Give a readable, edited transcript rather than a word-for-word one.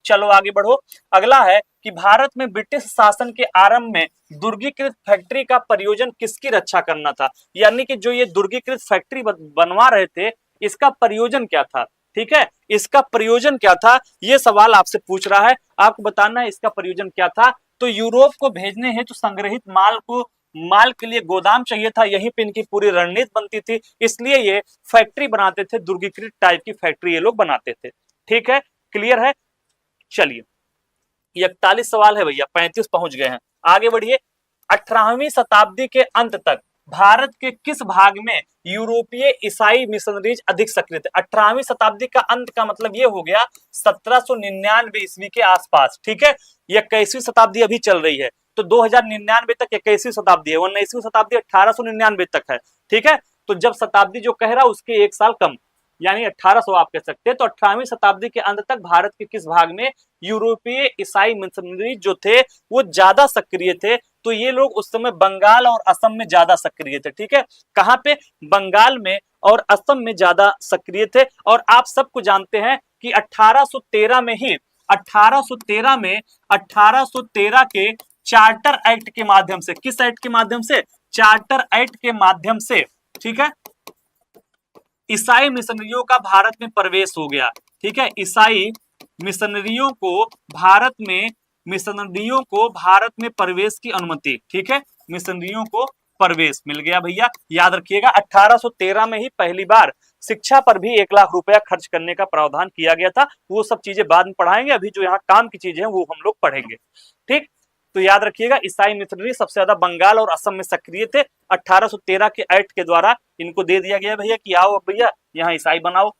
चलो आगे बढ़ो। अगला है कि भारत में ब्रिटिश शासन के आरंभ में दुर्गीकृत फैक्ट्री का प्रयोजन किसकी रक्षा करना था? यानी कि जो ये दुर्गीकृत फैक्ट्री बनवा रहे थे, इसका प्रयोजन क्या था? ठीक है, इसका प्रयोजन क्या था, ये सवाल आपसे पूछ रहा है, आपको बताना है इसका प्रयोजन क्या था। तो यूरोप को भेजने हेतु संग्रहित माल के लिए गोदाम चाहिए था, यहीं पे इनकी पूरी रणनीति बनती थी, इसलिए ये फैक्ट्री बनाते थे, दुर्गीकृत टाइप की फैक्ट्री ये लोग बनाते थे। ठीक है, क्लियर है? चलिए, 41 सवाल है भैया, 35 पहुंच गए हैं, आगे बढ़िए। 18वीं शताब्दी के अंत तक भारत के किस भाग में यूरोपीय ईसाई मिशनरीज अधिक सक्रिय थे? 18वीं शताब्दी का अंत का मतलब ये हो गया 1799 ईस्वी के आसपास। ठीक है, 21वीं शताब्दी अभी चल रही है, तो 2099 तक 21वीं शताब्दी है, 19वीं शताब्दी 1899 तक है। ठीक है, तो जब शताब्दी जो कह रहा है उसके एक साल कम, यानी 1800 आप कह सकते हैं। तो 18वीं शताब्दी के अंत तक भारत के किस भाग में यूरोपीय ईसाई मिशनरी जो थे वो ज्यादा सक्रिय थे? तो ये लोग उस समय बंगाल और असम में ज्यादा सक्रिय थे। ठीक है, कहां पे? बंगाल में और असम में ज्यादा सक्रिय थे। और आप सबको जानते हैं कि 1813 में ही 1813 के चार्टर एक्ट के माध्यम से, किस एक्ट के माध्यम से? चार्टर एक्ट के माध्यम से, ठीक है, ईसाई मिशनरियों का भारत में प्रवेश हो गया। ठीक है, ईसाई मिशनरियों को भारत में प्रवेश की अनुमति। ठीक है, मिशनरियों को प्रवेश मिल गया भैया, याद रखिएगा। 1813 में ही पहली बार शिक्षा पर भी 1 लाख रुपया खर्च करने का प्रावधान किया गया था। वो सब चीजें बाद में पढ़ाएंगे, अभी जो यहाँ काम की चीजें हैं वो हम लोग पढ़ेंगे। ठीक, तो याद रखिएगा, ईसाई मिशनरी सबसे ज्यादा बंगाल और असम में सक्रिय थे। 1813 के एक्ट के द्वारा इनको दे दिया गया भैया कि आओ अब भैया यहाँ ईसाई बनाओ।